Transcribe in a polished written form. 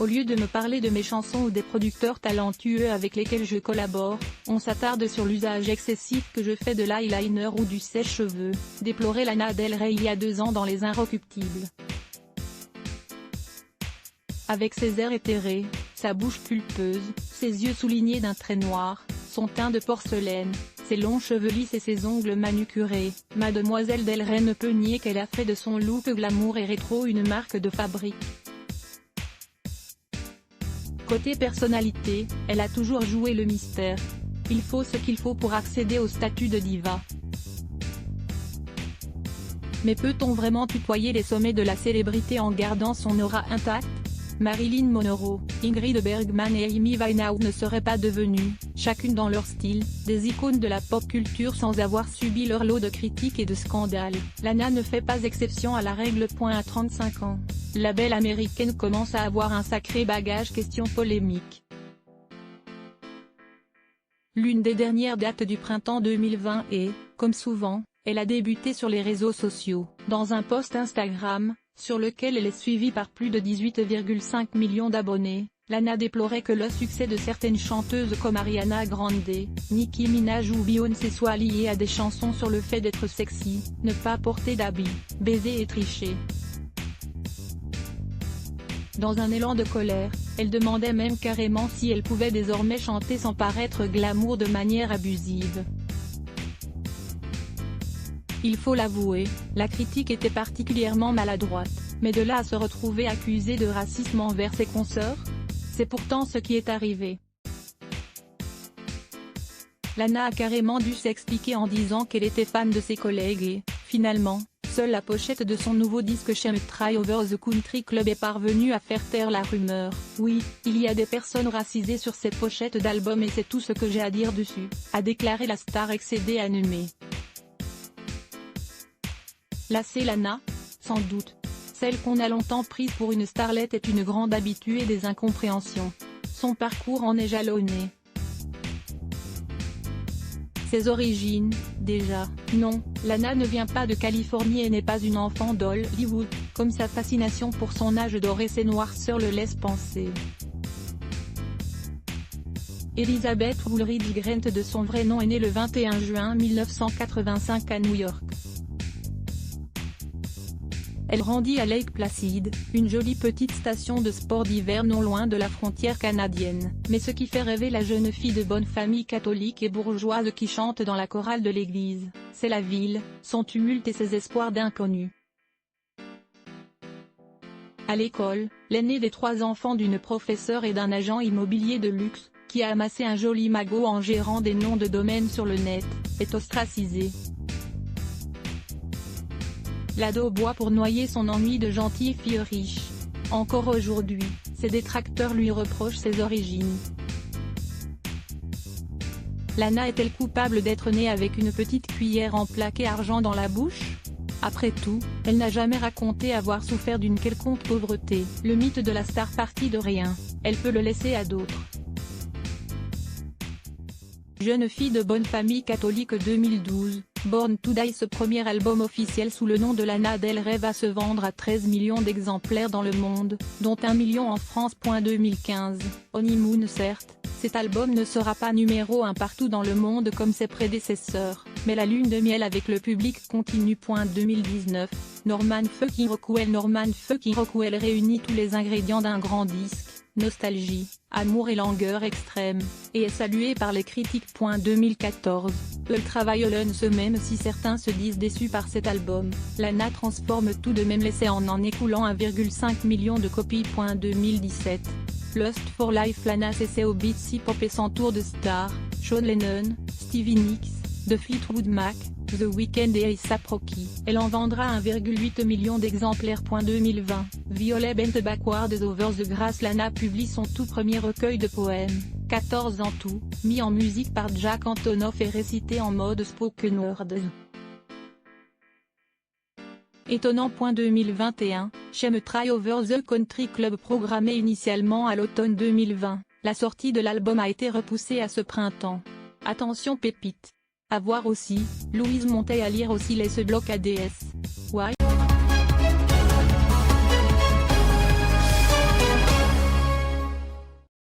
Au lieu de me parler de mes chansons ou des producteurs talentueux avec lesquels je collabore, on s'attarde sur l'usage excessif que je fais de l'eyeliner ou du sèche-cheveux, déplorait Lana Del Rey il y a 2 ans dans Les Inrecuptibles. Avec ses airs éthérés, sa bouche pulpeuse, ses yeux soulignés d'un trait noir, son teint de porcelaine, ses longs cheveux lisses et ses ongles manucurés, Mademoiselle Del Rey ne peut nier qu'elle a fait de son look glamour et rétro une marque de fabrique. Côté personnalité, elle a toujours joué le mystère. Il faut ce qu'il faut pour accéder au statut de diva. Mais peut-on vraiment tutoyer les sommets de la célébrité en gardant son aura intacte? Marilyn Monroe, Ingrid Bergman et Amy Winehouse ne seraient pas devenues, chacune dans leur style, des icônes de la pop culture sans avoir subi leur lot de critiques et de scandales. Lana ne fait pas exception à la règle. À 35 ans, la belle américaine commence à avoir un sacré bagage questions polémiques. L'une des dernières dates du printemps 2020 et, comme souvent, elle a débuté sur les réseaux sociaux, dans un post Instagram, sur lequel elle est suivie par plus de 18,5 millions d'abonnés. Lana déplorait que le succès de certaines chanteuses comme Ariana Grande, Nicki Minaj ou Beyoncé soit lié à des chansons sur le fait d'être sexy, ne pas porter d'habits, baiser et tricher. Dans un élan de colère, elle demandait même carrément si elle pouvait désormais chanter sans paraître glamour de manière abusive. Il faut l'avouer, la critique était particulièrement maladroite, mais de là à se retrouver accusée de racisme envers ses consoeurs? C'est pourtant ce qui est arrivé. Lana a carrément dû s'expliquer en disant qu'elle était fan de ses collègues et, finalement, seule la pochette de son nouveau disque Chemtrail Over the Country Club est parvenue à faire taire la rumeur. Oui, il y a des personnes racisées sur cette pochette d'album et c'est tout ce que j'ai à dire dessus, a déclaré la star excédée animée. Lassée Lana? Sans doute. Celle qu'on a longtemps prise pour une starlette est une grande habituée des incompréhensions. Son parcours en est jalonné. Ses origines, déjà, non, Lana ne vient pas de Californie et n'est pas une enfant d'Hollywood, comme sa fascination pour son âge d'or et ses noirceurs le laisse penser. Elizabeth Woolridge Grant de son vrai nom est née le 21 juin 1985 à New York. Elle grandit à Lake Placid, une jolie petite station de sport d'hiver non loin de la frontière canadienne. Mais ce qui fait rêver la jeune fille de bonne famille catholique et bourgeoise qui chante dans la chorale de l'église, c'est la ville, son tumulte et ses espoirs d'inconnu. À l'école, l'aînée des 3 enfants d'une professeure et d'un agent immobilier de luxe, qui a amassé un joli magot en gérant des noms de domaine sur le net, est ostracisée. L'ado boit pour noyer son ennui de gentille fille riche. Encore aujourd'hui, ses détracteurs lui reprochent ses origines. Lana est-elle coupable d'être née avec une petite cuillère en plaqué argent dans la bouche? Après tout, elle n'a jamais raconté avoir souffert d'une quelconque pauvreté. Le mythe de la star partit de rien, elle peut le laisser à d'autres. Jeune fille de bonne famille catholique 2012, Born to Die. Ce premier album officiel sous le nom de Lana Del Rey va se vendre à 13 millions d'exemplaires dans le monde, dont 1 million en France. 2015, Honeymoon. Certes, cet album ne sera pas numéro 1 partout dans le monde comme ses prédécesseurs, mais la lune de miel avec le public continue. 2019, Norman fucking Rockwell réunit tous les ingrédients d'un grand disque. Nostalgie, amour et langueur extrême, et est salué par les critiques. 2014, Ultra Violence. Même si certains se disent déçus par cet album, Lana transforme tout de même l'essai en écoulant 1,5 million de copies. 2017, Lust for Life. Lana s'essaie au beats hip-hop et s'entoure de stars, Sean Lennon, Stevie Nicks, The Fleetwood Mac, The Weeknd et A$AP Rocky. Elle en vendra 1,8 million d'exemplaires. 2020, Violet Bent Backwards Over the Grass. Lana publie son tout premier recueil de poèmes, 14 en tout, mis en musique par Jack Antonoff et récité en mode spoken word. Étonnant. 2021, Chemtrail Over the Country Club. Programmé initialement à l'automne 2020, la sortie de l'album a été repoussée à ce printemps. Attention pépite. À voir aussi, Louise Monteil. À lire aussi. Les ce bloc ADS. Why?